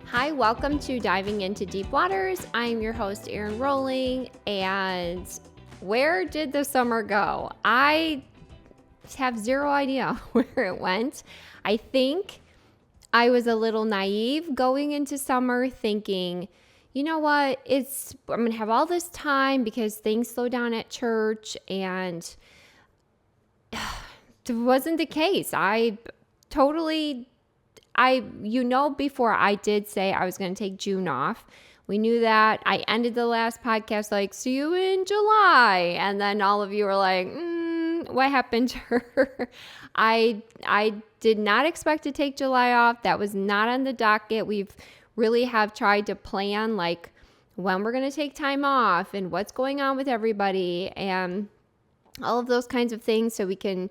Hi, welcome to Diving into Deep Waters. I'm your host, Erin Rowling, and where did the summer go? I have zero idea where it went. I think I was a little naive going into summer thinking, you know what, I'm going to have all this time because things slow down at church, and it wasn't the case. Before I did say I was going to take June off. We knew that. I ended the last podcast like, see you in July. And then all of you were like, what happened to her? I did not expect to take July off. That was not on the docket. We've really have tried to plan like when we're going to take time off and what's going on with everybody and all of those kinds of things so we can,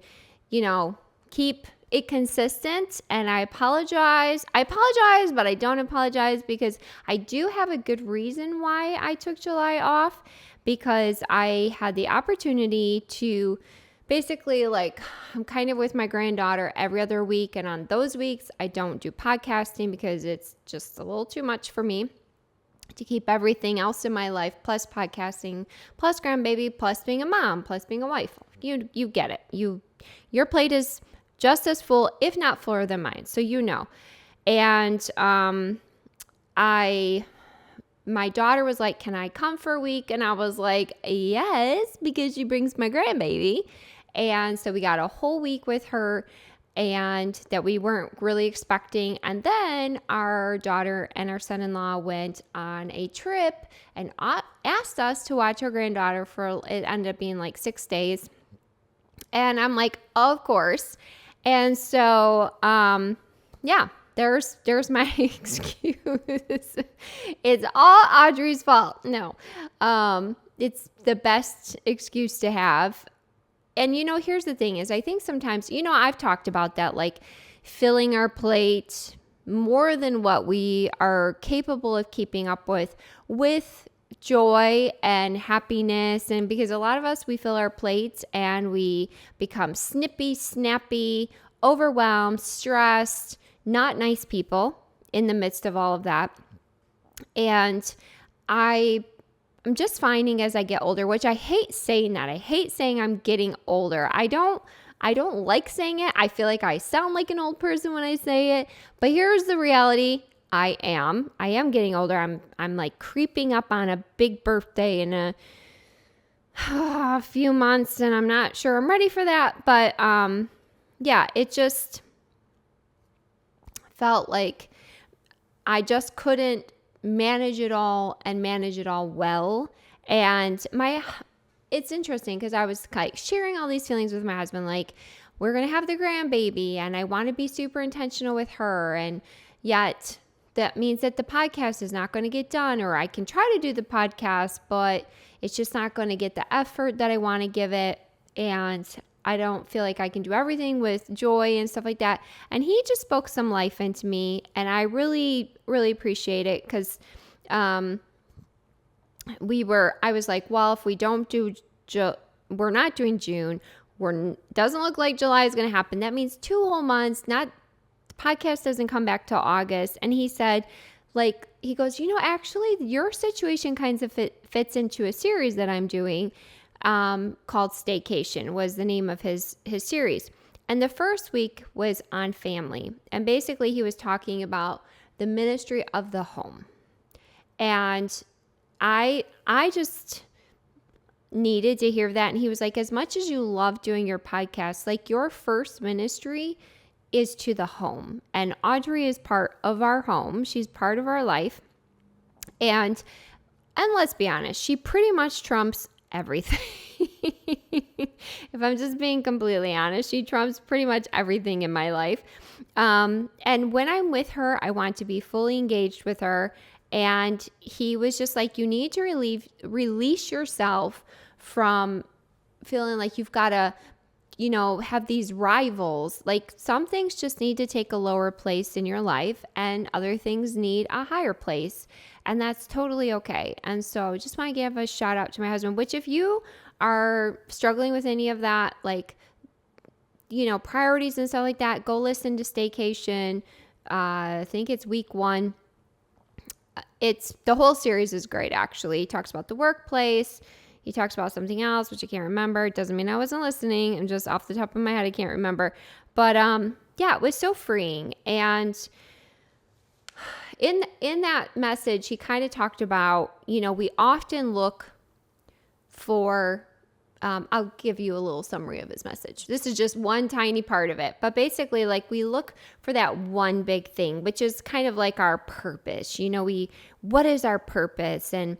keep it consistent. And I apologize, but I don't apologize because I do have a good reason why I took July off, because I had the opportunity to basically I'm kind of with my granddaughter every other week. And on those weeks, I don't do podcasting because it's just a little too much for me to keep everything else in my life, plus podcasting, plus grandbaby, plus being a mom, plus being a wife. You get it. Your plate is just as full, if not fuller than mine. So And my daughter was like, can I come for a week? And I was like, yes, because she brings my grandbaby. And so we got a whole week with her, and that we weren't really expecting. And then our daughter and our son-in-law went on a trip and asked us to watch our granddaughter it ended up being like 6 days. And I'm like, of course. And so, there's my excuse. It's all Audrey's fault. No, it's the best excuse to have. And, here's the thing is I think sometimes, I've talked about that, like filling our plate more than what we are capable of keeping up with joy and happiness. And because a lot of us, we fill our plates and we become snippy, snappy, overwhelmed, stressed, not nice people in the midst of all of that. And I'm just finding as I get older, which I hate saying that. I hate saying I'm getting older. I don't like saying it. I feel like I sound like an old person when I say it. But here's the reality. I am getting older. I'm like creeping up on a big birthday in a few months, and I'm not sure I'm ready for that. But it just felt like I just couldn't manage it all well. And it's interesting because I was like sharing all these feelings with my husband, like we're going to have the grandbaby and I want to be super intentional with her. And yet that means that the podcast is not going to get done, or I can try to do the podcast, but it's just not going to get the effort that I want to give it. And I don't feel like I can do everything with joy and stuff like that. And he just spoke some life into me, and I really, really appreciate it because I was like, well, if we don't do, we're not doing June, doesn't look like July is going to happen. That means 2 whole months, the podcast doesn't come back till August. And he said, he goes, actually your situation kind of fits into a series that I'm doing called Staycation was the name of his series. And the first week was on family. And basically he was talking about the ministry of the home. And I just needed to hear that. And he was like, as much as you love doing your podcast, like your first ministry is to the home. And Audrey is part of our home. She's part of our life. And let's be honest, she pretty much trumps everything. If I'm just being completely honest, she trumps pretty much everything in my life. And when I'm with her, I want to be fully engaged with her. And he was just like, you need to release yourself from feeling like you've got to, have these rivals. Like some things just need to take a lower place in your life and other things need a higher place. And that's totally okay. And so I just want to give a shout out to my husband, which if you are struggling with any of that, priorities and stuff like that, go listen to Staycation. I think it's week 1. the whole series is great, actually. He talks about the workplace. He talks about something else, which I can't remember. It doesn't mean I wasn't listening. I'm just off the top of my head, I can't remember. But yeah, it was so freeing. And in that message, he kind of talked about, we often look for, I'll give you a little summary of his message. This is just one tiny part of it. But basically, like, we look for that one big thing, which is kind of like our purpose. What is our purpose? And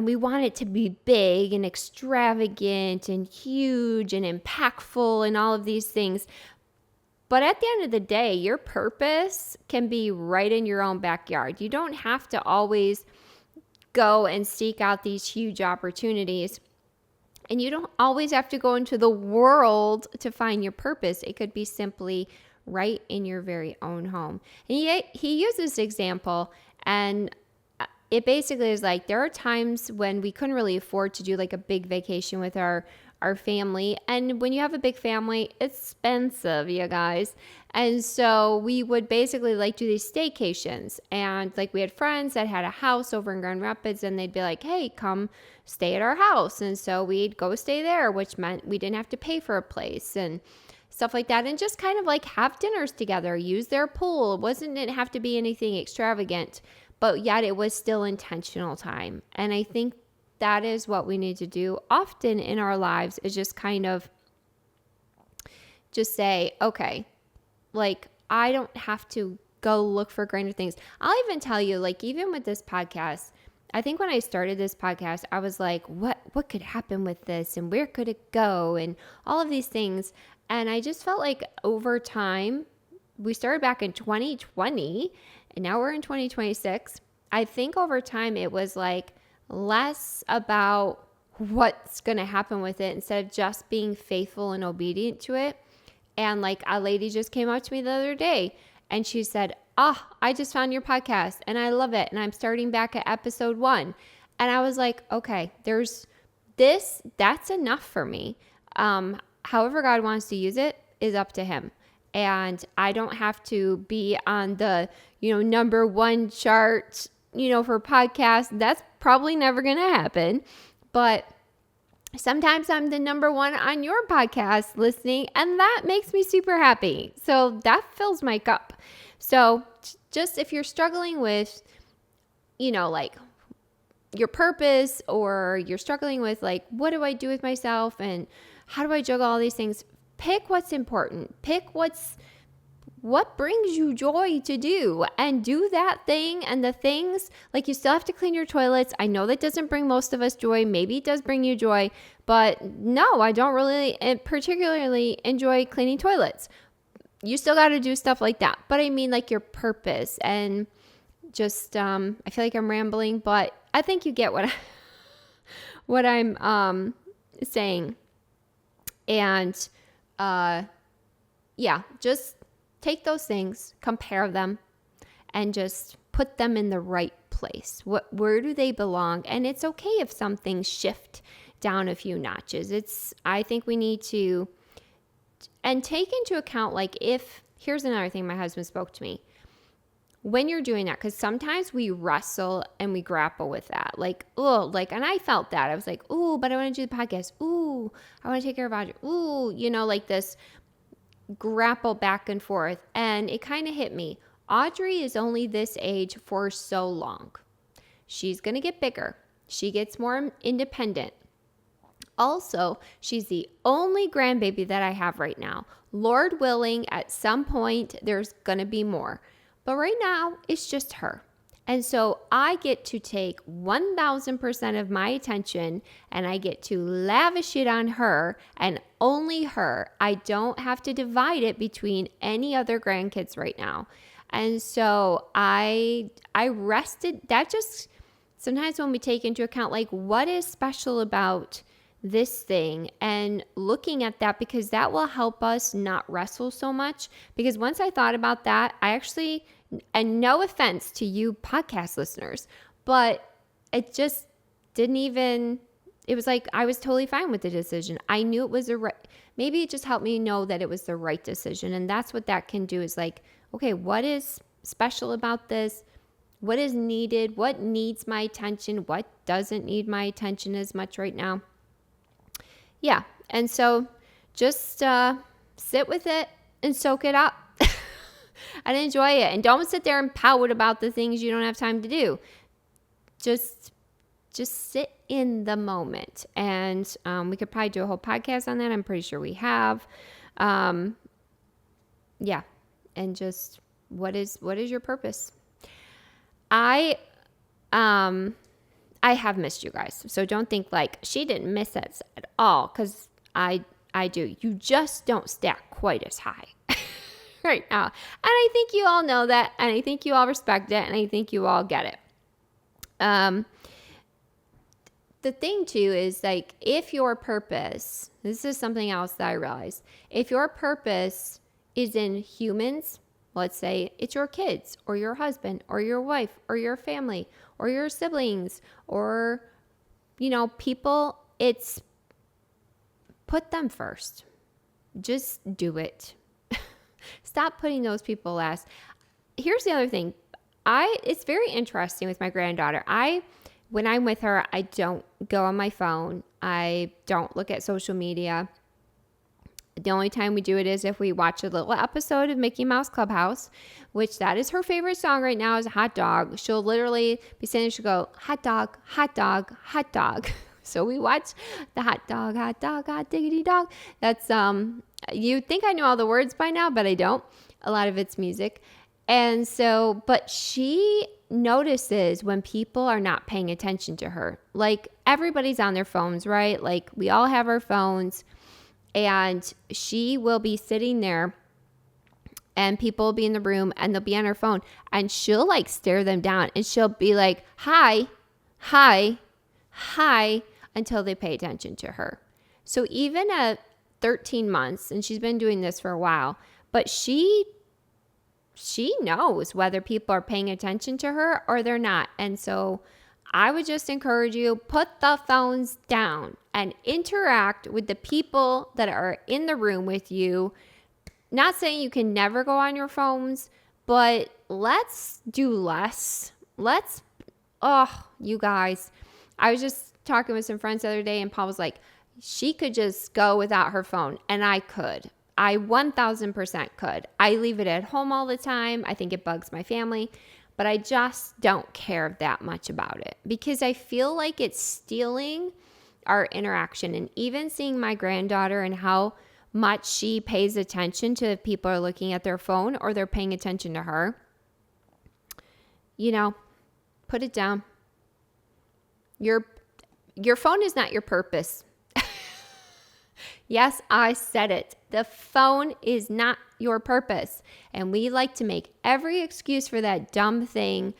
we want it to be big and extravagant and huge and impactful and all of these things. But at the end of the day, your purpose can be right in your own backyard. You don't have to always go and seek out these huge opportunities. And you don't always have to go into the world to find your purpose. It could be simply right in your very own home. And he uses this example, and it basically is like, there are times when we couldn't really afford to do like a big vacation with our family. And when you have a big family, it's expensive, you guys. And so we would basically like do these staycations. And like, we had friends that had a house over in Grand Rapids, and they'd be like, hey, come stay at our house. And so we'd go stay there, which meant we didn't have to pay for a place and stuff like that. And just kind of like have dinners together, use their pool. It didn't have to be anything extravagant, but yet it was still intentional time. And I think that is what we need to do often in our lives, is just kind of just say, okay, like, I don't have to go look for grander things. I'll even tell you, like, even with this podcast, I think when I started this podcast, I was like, what could happen with this, and where could it go, and all of these things. And I just felt like over time, we started back in 2020, and now we're in 2026. I think over time it was like less about what's going to happen with it, instead of just being faithful and obedient to it. And like, a lady just came up to me the other day, and she said, I just found your podcast and I love it, and I'm starting back at episode 1. And I was like, okay, that's enough for me. However God wants to use it is up to him. And I don't have to be on the, number 1 chart, for podcasts. That's probably never going to happen. But sometimes I'm the number 1 on your podcast listening, and that makes me super happy. So that fills my cup. So just if you're struggling with, like, your purpose, or you're struggling with like, what do I do with myself and how do I juggle all these things? Pick what's important. Pick what brings you joy to do, and do that thing. And the things, like, you still have to clean your toilets. I know that doesn't bring most of us joy. Maybe it does bring you joy, but no, I don't really particularly enjoy cleaning toilets. You still got to do stuff like that. But I mean, like, your purpose, and just, I feel like I'm rambling, but I think you get what I'm saying. And yeah, just take those things, compare them, and just put them in the right place. Where do they belong? And it's okay if some things shift down a few notches. I think we need to, and take into account, like, here's another thing my husband spoke to me. When you're doing that, because sometimes we wrestle and we grapple with that. Like, and I felt that. I was like, but I want to do the podcast. I want to take care of Audrey. Like this grapple back and forth. And it kind of hit me. Audrey is only this age for so long. She's going to get bigger. She gets more independent. Also, she's the only grandbaby that I have right now. Lord willing, at some point, there's going to be more. But right now, it's just her. And so I get to take 1,000% of my attention, and I get to lavish it on her and only her. I don't have to divide it between any other grandkids right now. And so I rested. That just, sometimes when we take into account, like, what is special about this thing, and looking at that, because that will help us not wrestle so much. Because once I thought about that, I actually, and no offense to you podcast listeners, but it just didn't even, it was like, I was totally fine with the decision. I knew it was maybe it just helped me know that it was the right decision. And that's what that can do, is like, okay, what is special about this? What is needed? What needs my attention? What doesn't need my attention as much right now? Yeah. And so just sit with it and soak it up and enjoy it. And don't sit there and pout about the things you don't have time to do. Just sit in the moment. And we could probably do a whole podcast on that. I'm pretty sure we have. Yeah. And just what is your purpose? I have missed you guys. So don't think like she didn't miss us at all, because I do. You just don't stack quite as high right now. And I think you all know that, and I think you all respect it, and I think you all get it. The thing too is, like, if your purpose, this is something else that I realized, if your purpose is in humans, let's say it's your kids or your husband or your wife or your family or your siblings or, people, it's put them first. Just do it. Stop putting those people last. Here's the other thing. It's very interesting with my granddaughter. When I'm with her, I don't go on my phone. I don't look at social media. The only time we do it is if we watch a little episode of Mickey Mouse Clubhouse, which that is her favorite song right now, is Hot Dog. She'll literally be saying, she'll go, hot dog, hot dog, hot dog. So we watch the hot diggity dog. That's, you'd think I know all the words by now, but I don't. A lot of it's music. And so, but she notices when people are not paying attention to her. Like, everybody's on their phones, right? Like, we all have our phones. And she will be sitting there and people will be in the room and they'll be on her phone and she'll like stare them down and she'll be like, hi, until they pay attention to her. So even at 13 months, and she's been doing this for a while, but she knows whether people are paying attention to her or they're not. And so I would just encourage you, put the phones down and interact with the people that are in the room with you. Not saying you can never go on your phones, but let's do less. You guys, I was just talking with some friends the other day and Paul was like, she could just go without her phone. And I could. I 1000% could. I leave it at home all the time. I think it bugs my family. But I just don't care that much about it because I feel like it's stealing our interaction. And even seeing my granddaughter and how much she pays attention to if people are looking at their phone or they're paying attention to her, put it down. Your phone is not your purpose. Yes, I said it. The phone is not your purpose. And we like to make every excuse for that dumb thing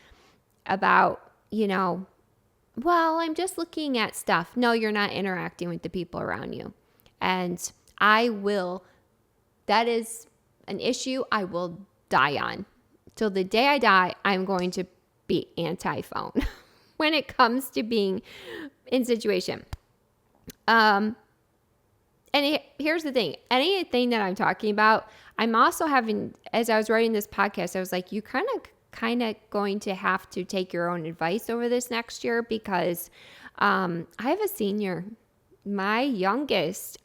about, well, I'm just looking at stuff. No, you're not interacting with the people around you. And that is an issue I will die on. Till the day I die, I'm going to be anti-phone when it comes to being in situation. And here's the thing. Anything that I'm talking about, I'm also having, as I was writing this podcast, I was like, you kind of going to have to take your own advice over this next year because I have a senior, my youngest.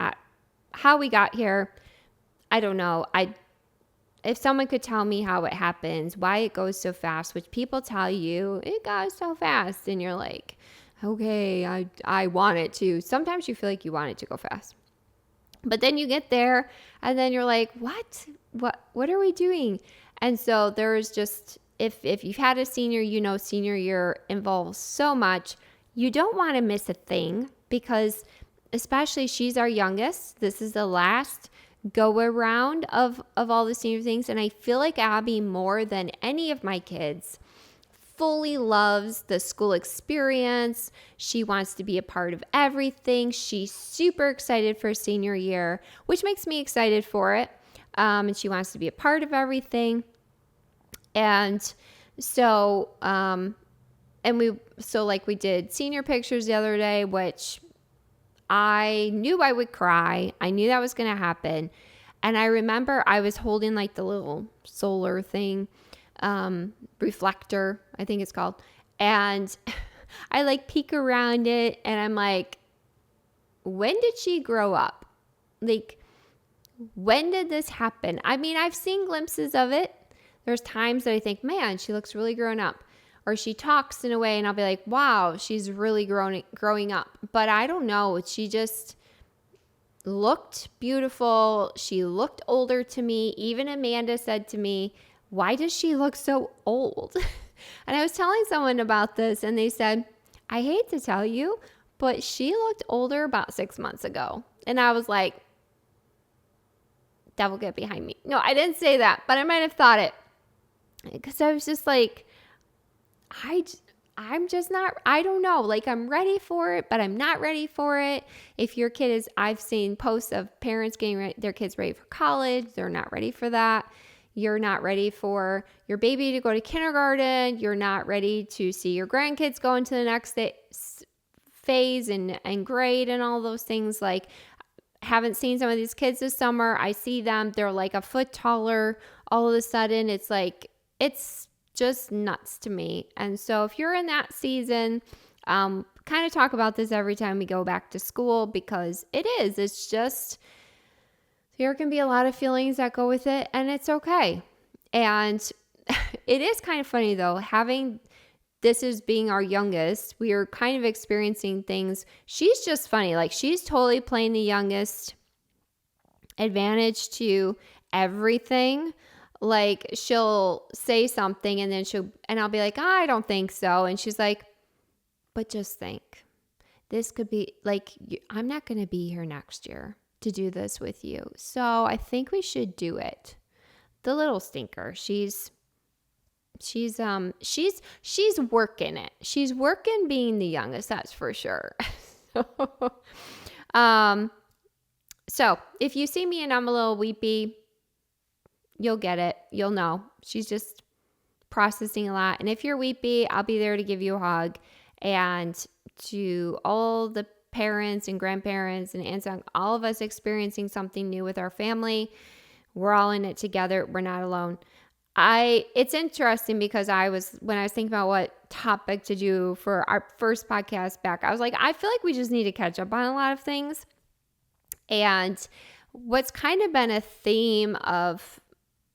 How we got here, I don't know. If someone could tell me how it happens, why it goes so fast, which people tell you, it goes so fast, and you're like, okay, I want it to. Sometimes you feel like you want it to go fast. But then you get there and then you're like, what are we doing? And so there's just, if you've had a senior, senior year involves so much. You don't want to miss a thing because especially she's our youngest. This is the last go around of all the senior things. And I feel like Abby, more than any of my kids, fully loves the school experience. She wants to be a part of everything. She's super excited for senior year, which makes me excited for it. And she wants to be a part of everything. And so, we did senior pictures the other day, which I knew I would cry. I knew that was going to happen. And I remember I was holding like the little solar thing reflector, I think it's called. And I like peek around it and I'm like, when did she grow up? Like, when did this happen? I mean, I've seen glimpses of it. There's times that I think, man, she looks really grown up. Or she talks in a way and I'll be like, wow, she's really growing up. But I don't know. She just looked beautiful. She looked older to me. Even Amanda said to me, why does she look so old? And I was telling someone about this and they said, I hate to tell you, but she looked older about 6 months ago. And I was like, devil get behind me. No, I didn't say that, but I might have thought it. Because I was just like, I'm just not, I don't know. Like, I'm ready for it, but I'm not ready for it. If your kid is, I've seen posts of parents getting their kids ready for college. They're not ready for that. You're not ready for your baby to go to kindergarten. You're not ready to see your grandkids go into the next phase and grade and all those things. Like, haven't seen some of these kids this summer. I see them. They're like a foot taller. All of a sudden, it's like, it's just nuts to me. And so if you're in that season, kind of talk about this every time we go back to school because it's just, there can be a lot of feelings that go with it and it's okay. And it is kind of funny though, this is being our youngest, we are kind of experiencing things. She's just funny. Like she's totally playing the youngest advantage to everything. Like she'll say something and then I'll be like, I don't think so. And she's like, but just think, this could be like, I'm not going to be here next year to do this with you. So I think we should do it. The little stinker, she's working it. She's working being the youngest, that's for sure. So if you see me and I'm a little weepy, you'll get it. You'll know. She's just processing a lot. And if you're weepy, I'll be there to give you a hug. And to all the parents and grandparents and aunts, all of us experiencing something new with our family, we're all in it together. We're not alone. It's interesting because when I was thinking about what topic to do for our first podcast back, I was like, I feel like we just need to catch up on a lot of things. And what's kind of been a theme of,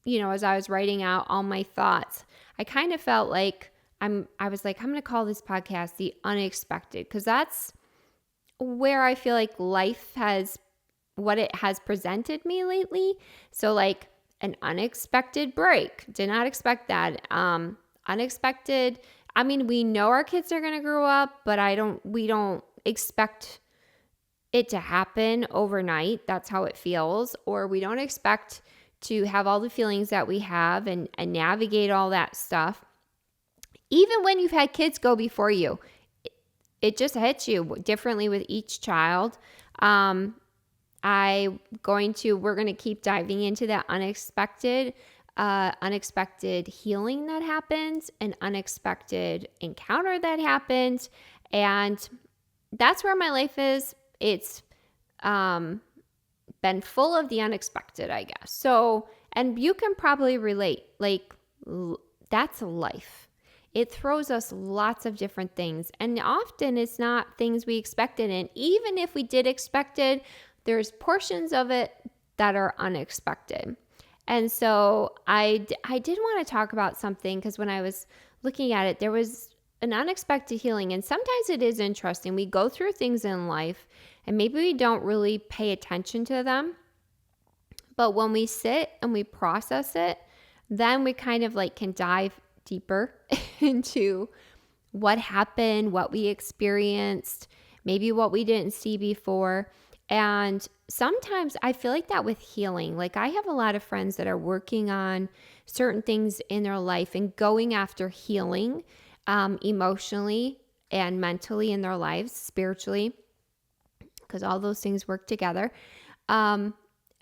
as I was writing out all my thoughts, I kind of felt like I'm going to call this podcast The Unexpected, because that's where I feel like life what it has presented me lately. So like an unexpected break. Did not expect that. Unexpected. I mean, we know our kids are going to grow up, but we don't expect it to happen overnight. That's how it feels. Or we don't expect to have all the feelings that we have and navigate all that stuff. Even when you've had kids go before you, it just hits you differently with each child. We're going to keep diving into that unexpected healing that happens, an unexpected encounter that happens. And that's where my life is. It's been full of the unexpected, I guess. So, and you can probably relate, like that's life. It throws us lots of different things. And often it's not things we expected. And even if we did expect it, there's portions of it that are unexpected. And so I did want to talk about something, because when I was looking at it, there was an unexpected healing. And sometimes it is interesting. We go through things in life and maybe we don't really pay attention to them. But when we sit and we process it, then we kind of like can dive deeper into what happened, what we experienced, maybe what we didn't see before. And sometimes I feel like that with healing. Like I have a lot of friends that are working on certain things in their life and going after healing emotionally and mentally in their lives, spiritually, because all those things work together. And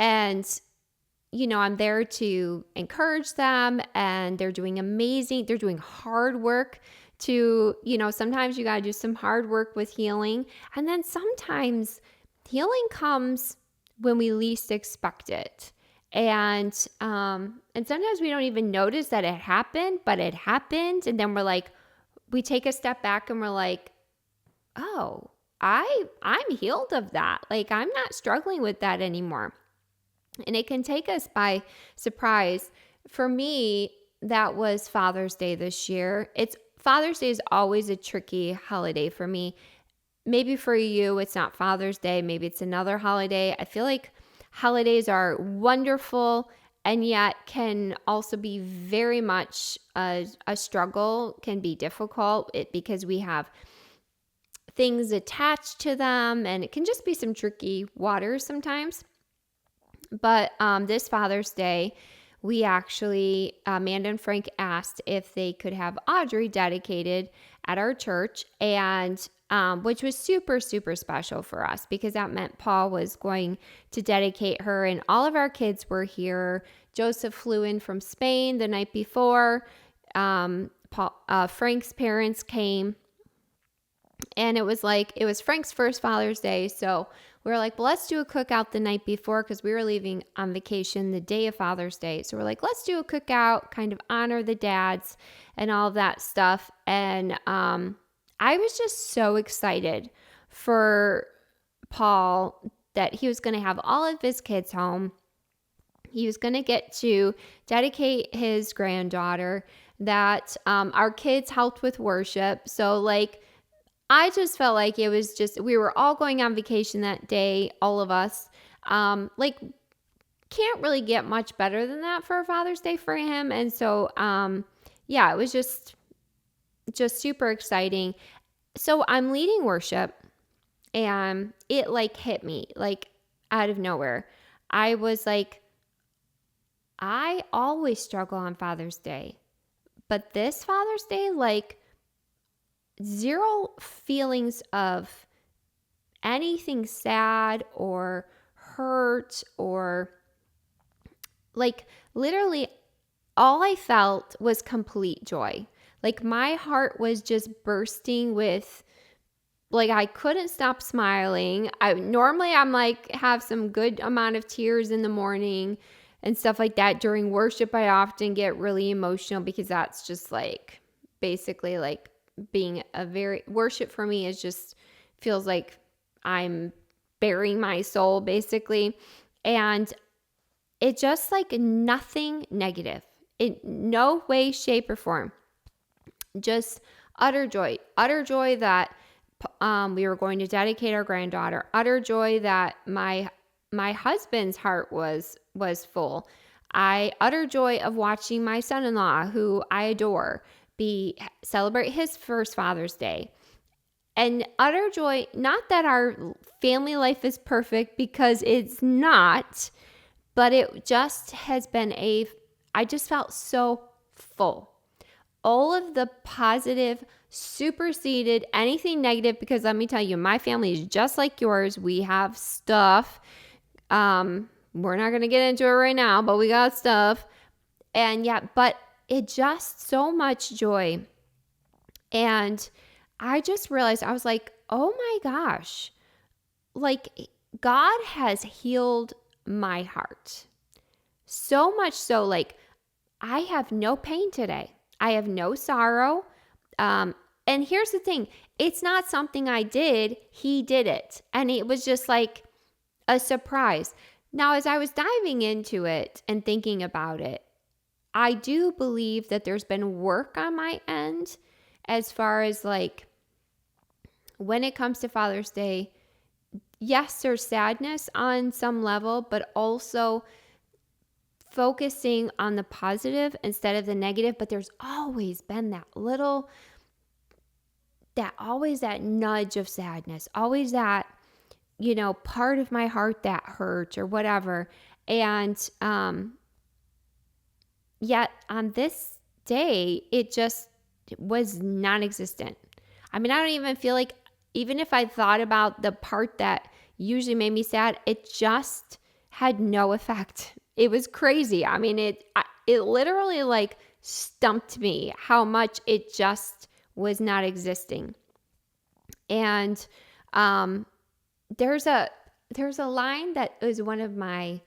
I'm there to encourage them, and they're doing amazing. They're doing hard work to, sometimes you got to do some hard work with healing. And then sometimes healing comes when we least expect it. And sometimes we don't even notice that it happened, but it happened. And then we take a step back and we're like, oh, I'm healed of that. Like, I'm not struggling with that anymore. And it can take us by surprise. For me, that was Father's Day this year. Father's Day is always a tricky holiday for me. Maybe for you, it's not Father's Day. Maybe it's another holiday. I feel like holidays are wonderful and yet can also be very much a struggle, can be difficult because we have things attached to them, and it can just be some tricky waters sometimes. But this Father's Day, we actually, Amanda and Frank asked if they could have Audrey dedicated at our church, and which was super, super special for us because that meant Paul was going to dedicate her, and all of our kids were here. Joseph flew in from Spain the night before. Frank's parents came. And it was Frank's first Father's Day. So we were like, well, let's do a cookout the night before because we were leaving on vacation the day of Father's Day. So we're like, let's do a cookout, kind of honor the dads and all of that stuff. And I was just so excited for Paul that he was going to have all of his kids home. He was going to get to dedicate his granddaughter, that our kids helped with worship. So I just felt like it was we were all going on vacation that day, all of us. Can't really get much better than that for a Father's Day for him. And so, it was just super exciting. So I'm leading worship and it hit me out of nowhere. I was like, I always struggle on Father's Day, but this Father's Day, zero feelings of anything sad or hurt or literally all I felt was complete joy. My heart was just bursting with I couldn't stop smiling. I'm have some good amount of tears in the morning and stuff like that. During worship, I often get really emotional because that's just basically being worship for me is just feels like I'm bearing my soul basically. And it just nothing negative in no way, shape or form, just utter joy that we were going to dedicate our granddaughter, utter joy that my husband's heart was full. Utter joy of watching my son-in-law, who I adore, celebrate his first Father's Day. And utter joy, not that our family life is perfect because it's not, but it just has been I just felt so full. All of the positive superseded anything negative because let me tell you, my family is just like yours. We have stuff. We're not going to get into it right now, but we got stuff. And but it just so much joy. And I just realized, I was like, oh my gosh, God has healed my heart. So much so, I have no pain today. I have no sorrow. And here's the thing. It's not something I did. He did it. And it was just a surprise. Now, as I was diving into it and thinking about it, I do believe that there's been work on my end as far as when it comes to Father's Day. Yes, there's sadness on some level, but also focusing on the positive instead of the negative. But there's always been that nudge of sadness, always that, part of my heart that hurt or whatever. And yet on this day, it just was non-existent. I mean, I don't even feel even if I thought about the part that usually made me sad, it just had no effect. It was crazy. I mean, it literally stumped me how much it just was not existing. And there's a line that is one of my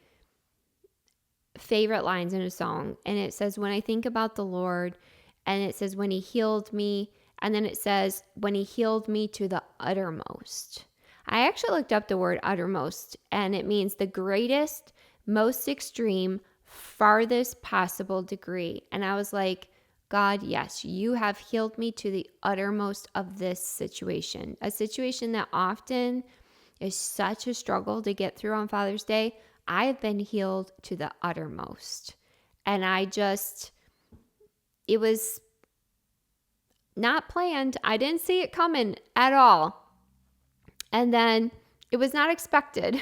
favorite lines in a song. And it says, when I think about the Lord, and it says, when he healed me, and then it says, when he healed me to the uttermost. I actually looked up the word uttermost, and it means the greatest, most extreme, farthest possible degree. And I was like, God, yes, you have healed me to the uttermost of this situation, a situation that often is such a struggle to get through on Father's Day. I have been healed to the uttermost. And it was not planned. I didn't see it coming at all. And then it was not expected.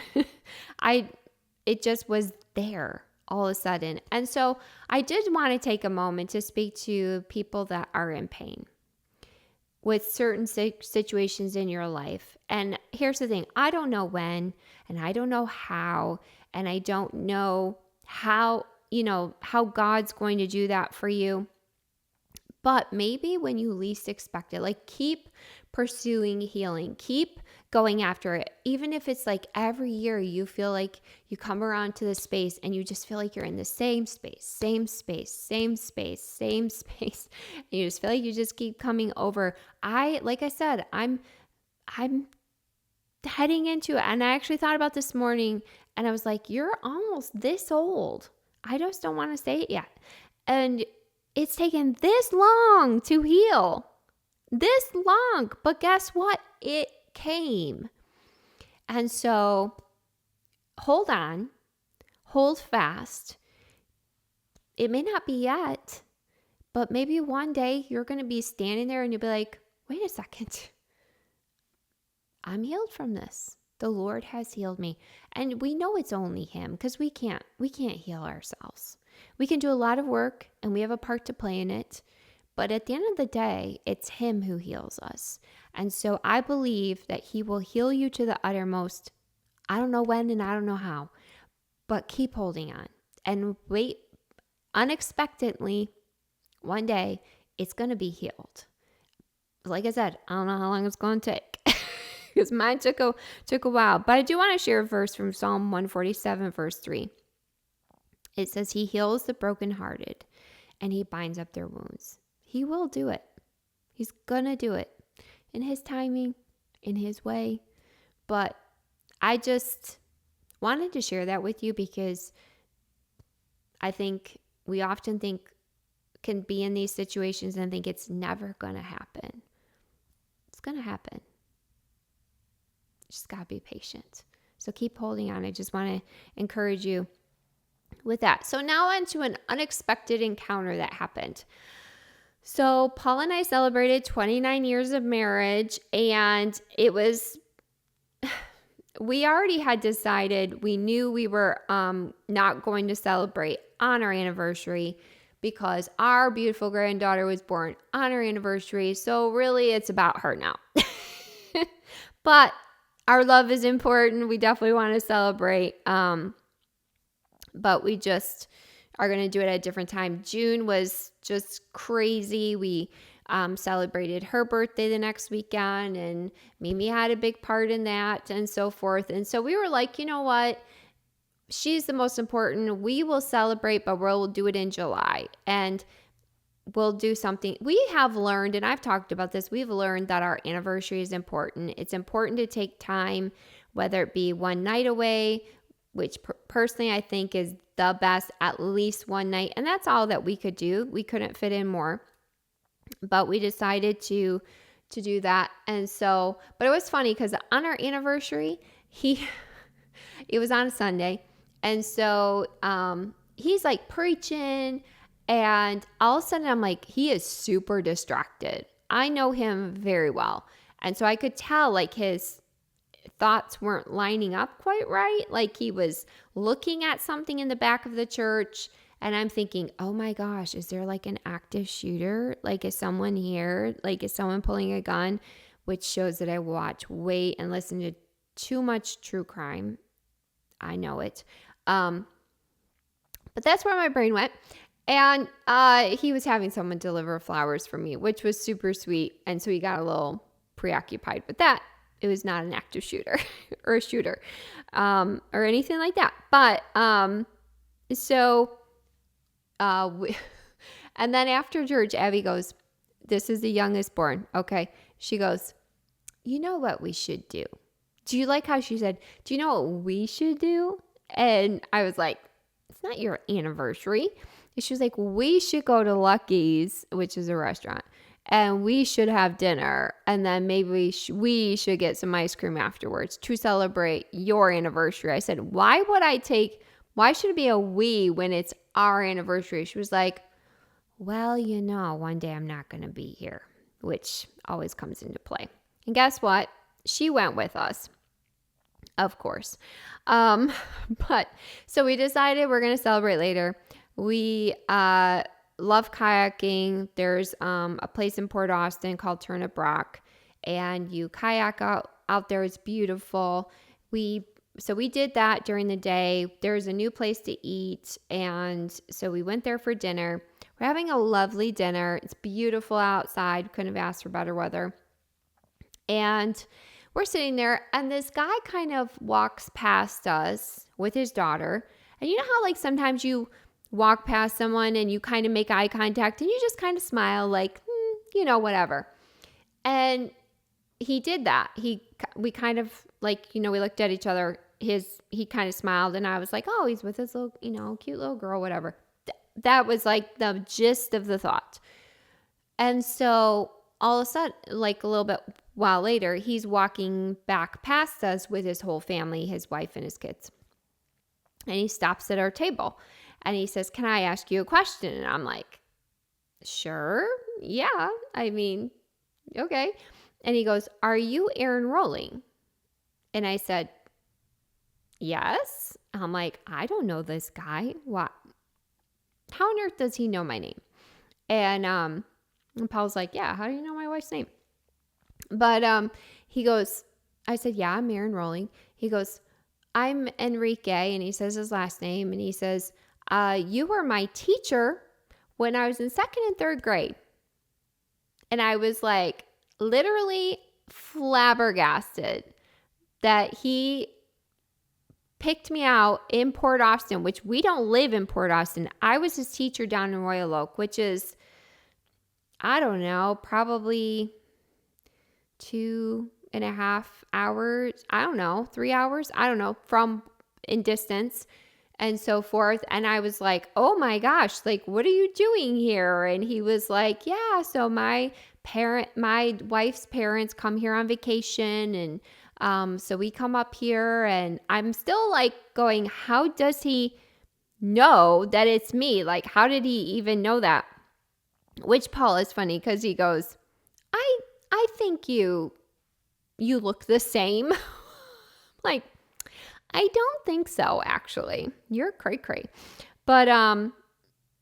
It just was there all of a sudden. And so I did want to take a moment to speak to people that are in pain with certain situations in your life. And here's the thing. I don't know when, and I don't know how, and I don't know how God's going to do that for you. But maybe when you least expect it, like keep pursuing healing, keep going after it. Even if it's like every year you feel like you come around to the space and you just feel like you're in the same space, and you just feel like you just keep coming over. Like I said, I'm heading into it. And I actually thought about this morning and I was like, you're almost this old. I just don't want to say it yet. And it's taken this long to heal. This long. But guess what? It came. And so hold on. Hold fast. It may not be yet, but maybe one day you're going to be standing there and you'll be like, wait a second. I'm healed from this. The Lord has healed me. And we know it's only him because we can't heal ourselves. We can do a lot of work and we have a part to play in it. But at the end of the day, it's him who heals us. And so I believe that he will heal you to the uttermost. I don't know when and I don't know how, but keep holding on and wait. Unexpectedly, one day it's going to be healed. Like I said, I don't know how long it's going to take because mine took a while. But I do want to share a verse from Psalm 147, verse 3. It says, he heals the brokenhearted and he binds up their wounds. He will do it. He's going to do it in his timing, in his way. But I just wanted to share that with you because I think we often can be in these situations and think it's never going to happen. It's going to happen. Just got to be patient. So keep holding on. I just want to encourage you with that. So now on to an unexpected encounter that happened. So Paul and I celebrated 29 years of marriage, and we already had decided, we knew we were not going to celebrate on our anniversary because our beautiful granddaughter was born on our anniversary. So really it's about her now. But our love is important. We definitely want to celebrate. But we just are going to do it at a different time. June was just crazy. We celebrated her birthday the next weekend, and Mimi had a big part in that and so forth. And so we were like, you know what? She's the most important. We will celebrate, but we'll do it in July. And we'll do something. We have learned, and I've talked about this, we've learned that our anniversary is important. It's important to take time, whether it be one night away, which personally I think is the best, at least one night. And that's all that we could do. We couldn't fit in more. But we decided to do that. And so, but it was funny because on our anniversary, it was on a Sunday. And so he's like preaching, and all of a sudden I'm like, he is super distracted. I know him very well. And so I could tell like his thoughts weren't lining up quite right. Like he was looking at something in the back of the church, and I'm thinking, oh my gosh, is there like an active shooter? Like, is someone here? Like, is someone pulling a gun? Which shows that I watch, wait, and listen to too much true crime. I know it. But that's where my brain went. And he was having someone deliver flowers for me, which was super sweet. And so he got a little preoccupied with that. It was not an active shooter or a shooter or anything like that. But So, we, and then after church, Abby goes, this is the youngest born. Okay. She goes, you know what we should do? Do you like how she said, do you know what we should do? And I was like, it's not your anniversary. And she was like, we should go to Lucky's, which is a restaurant, and we should have dinner. And then maybe we should get some ice cream afterwards to celebrate your anniversary. I said, why should it be a we when it's our anniversary? She was like, well, one day I'm not going to be here, which always comes into play. And guess what? She went with us, of course. But so we decided we're going to celebrate later. We love kayaking. There's a place in Port Austin called Turnip Rock, and you kayak out there. It's beautiful. So we did that during the day. There's a new place to eat, and so we went there for dinner. We're having a lovely dinner. It's beautiful outside. Couldn't have asked for better weather. And we're sitting there, and this guy kind of walks past us with his daughter. And you know how like sometimes you walk past someone and you kind of make eye contact and you just kind of smile like, whatever. And he did that. We kind of like, we looked at each other. He kind of smiled, and I was like, oh, he's with his little, cute little girl, whatever. That was like the gist of the thought. And so all of a sudden, like a little bit while later, he's walking back past us with his whole family, his wife and his kids. And he stops at our table and he says, can I ask you a question? And I'm like, sure. Yeah. I mean, okay. And he goes, are you Aaron Rowling? And I said, yes. I'm like, I don't know this guy. What? How on earth does he know my name? And Paul's like, yeah, how do you know my wife's name? But he goes, I said, yeah, I'm Aaron Rowling. He goes, I'm Enrique. And he says his last name. And he says, you were my teacher when I was in 2nd and 3rd grade. And I was like literally flabbergasted that he picked me out in Port Austin, which we don't live in Port Austin. I was his teacher down in Royal Oak, which is, I don't know, probably 2.5 hours. I don't know, 3 hours. I don't know, from in distance and so forth. And I was like, oh my gosh, like, what are you doing here? And he was like, yeah, so my wife's parents come here on vacation, and so we come up here, and I'm still like going, how does he know that it's me? Like, how did he even know that? Which Paul is funny because he goes, I think you look the same. Like, I don't think so, actually. You're cray-cray. But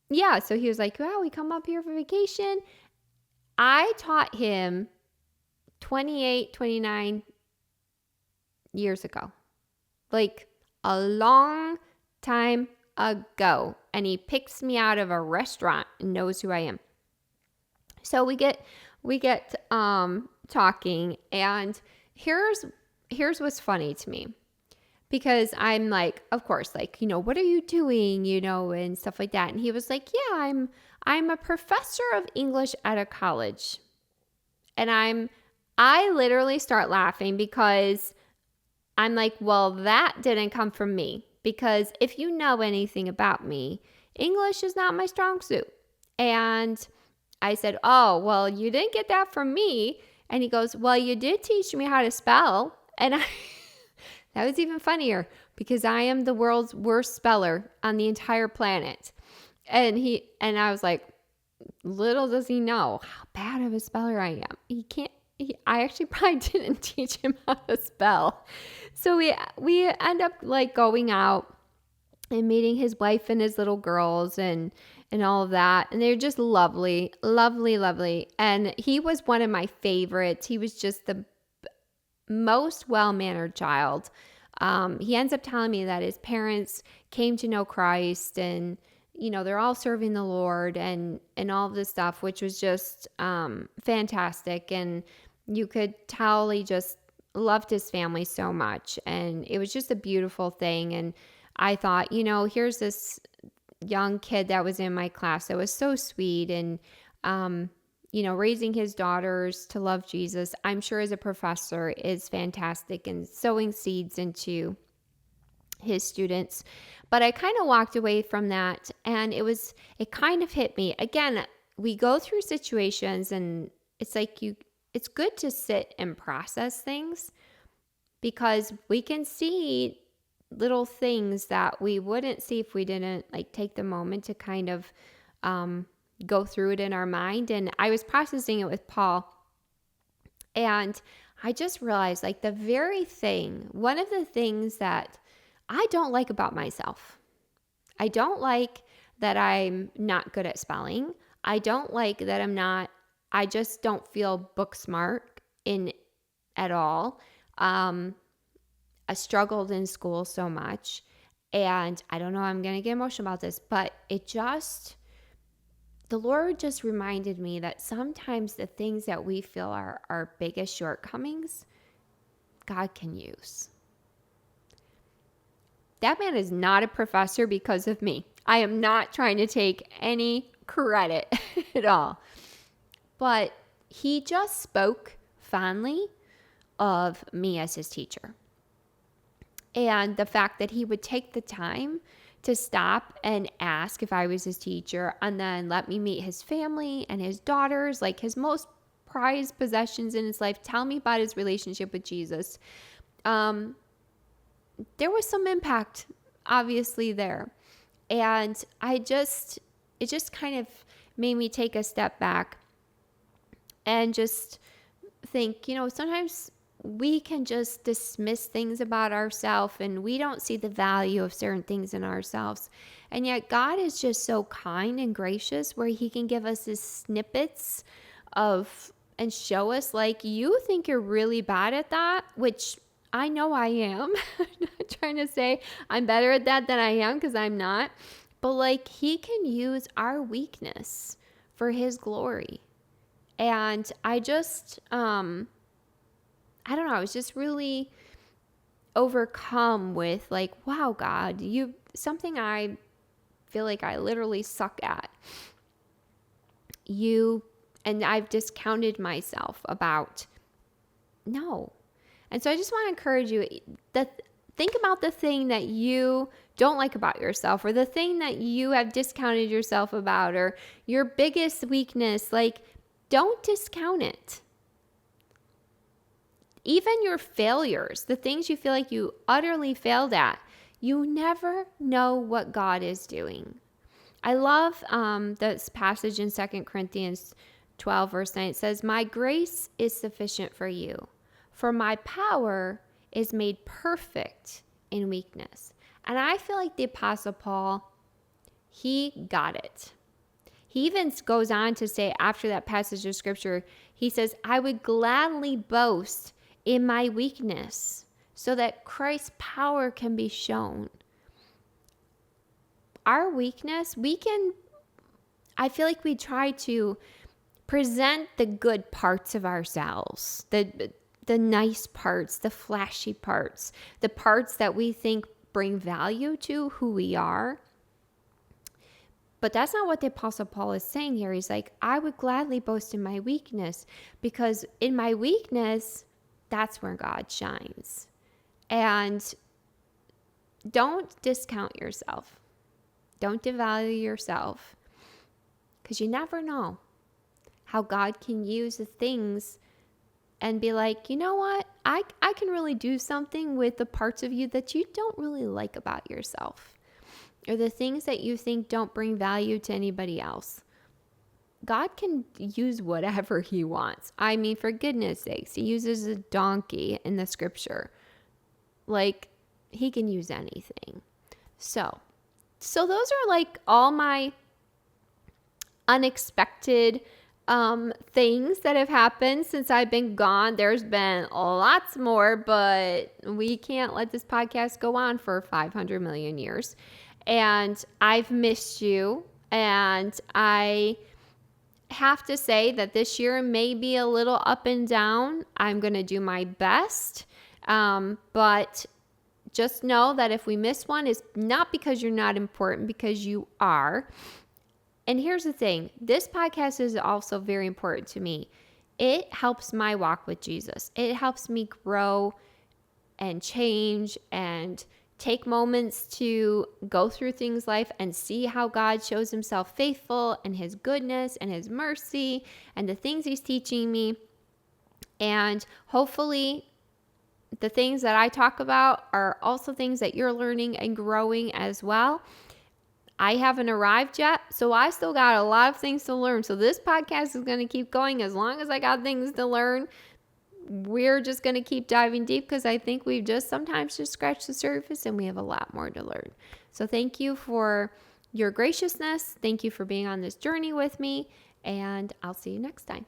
yeah, so he was like, well, we come up here for vacation. I taught him 28, 29 years ago, like a long time ago. And he picks me out of a restaurant and knows who I am. So we get talking, and here's what's funny to me, because I'm like, of course, like, what are you doing, and stuff like that. And he was like, yeah, I'm a professor of English at a college. And I literally start laughing because I'm like, well, that didn't come from me, because if you know anything about me, English is not my strong suit. And I said, oh, well, you didn't get that from me. And he goes, well, you did teach me how to spell. And that was even funnier, because I am the world's worst speller on the entire planet. And I was like, little does he know how bad of a speller I am. I actually probably didn't teach him how to spell. So we end up like going out and meeting his wife and his little girls and all of that. And they're just lovely, lovely, lovely. And he was one of my favorites. He was just the most well-mannered child. He ends up telling me that his parents came to know Christ, and they're all serving the Lord and all of this stuff, which was just fantastic. And you could tell he just loved his family so much, and it was just a beautiful thing. And I thought, here's this young kid that was in my class that was so sweet and, raising his daughters to love Jesus, I'm sure as a professor is fantastic and sowing seeds into his students. But I kind of walked away from that, and it kind of hit me. Again, we go through situations and it's like it's good to sit and process things, because we can see little things that we wouldn't see if we didn't take the moment to kind of go through it in our mind. And I was processing it with Paul, and I just realized one of the things that I don't like about myself. I don't like that I'm not good at spelling. I don't like that I just don't feel book smart at all. I struggled in school so much, and I don't know, I'm going to get emotional about this, but the Lord just reminded me that sometimes the things that we feel are our biggest shortcomings, God can use. That man is not a professor because of me. I am not trying to take any credit at all. But he just spoke fondly of me as his teacher. And the fact that he would take the time to stop and ask if I was his teacher, and then let me meet his family and his daughters, like his most prized possessions in his life, tell me about his relationship with Jesus. There was some impact, obviously, there. And it just kind of made me take a step back and just think, sometimes we can just dismiss things about ourselves, and we don't see the value of certain things in ourselves. And yet God is just so kind and gracious, where he can give us these snippets and show us, you think you're really bad at that, which I know I am. I'm not trying to say I'm better at that than I am, because I'm not. But he can use our weakness for his glory. And I just, I don't know, I was just really overcome with wow, God, something I feel like I literally suck at. And I've discounted myself about. No. And so I just want to encourage you that think about the thing that you don't like about yourself, or the thing that you have discounted yourself about, or your biggest weakness. Don't discount it. Even your failures, the things you feel like you utterly failed at, you never know what God is doing. I love this passage in 2 Corinthians 12, verse 9. It says, "My grace is sufficient for you, for my power is made perfect in weakness." And I feel like the Apostle Paul, he got it. He even goes on to say, after that passage of scripture, he says, "I would gladly boast in my weakness, so that Christ's power can be shown." Our weakness, I feel like we try to present the good parts of ourselves, the nice parts, the flashy parts, the parts that we think bring value to who we are. But that's not what the Apostle Paul is saying here. He's like, I would gladly boast in my weakness, because in my weakness, that's where God shines. And don't discount yourself. Don't devalue yourself, because you never know how God can use the things and be like, you know what? I can really do something with the parts of you that you don't really like about yourself, or the things that you think don't bring value to anybody else. God can use whatever he wants. I mean, for goodness sakes, he uses a donkey in the scripture. He can use anything. So those are all my unexpected things that have happened since I've been gone. There's been lots more, but we can't let this podcast go on for 500 million years. And I've missed you. And I have to say that this year may be a little up and down. I'm going to do my best. But just know that if we miss one, it's not because you're not important, because you are. And here's the thing. This podcast is also very important to me. It helps my walk with Jesus. It helps me grow and change and take moments to go through things life and see how God shows himself faithful and his goodness and his mercy and the things he's teaching me. And hopefully the things that I talk about are also things that you're learning and growing as well. I haven't arrived yet, so I still got a lot of things to learn. So this podcast is going to keep going as long as I got things to learn. We're just going to keep diving deep because I think we've just sometimes just scratched the surface and we have a lot more to learn. So thank you for your graciousness. Thank you for being on this journey with me, and I'll see you next time.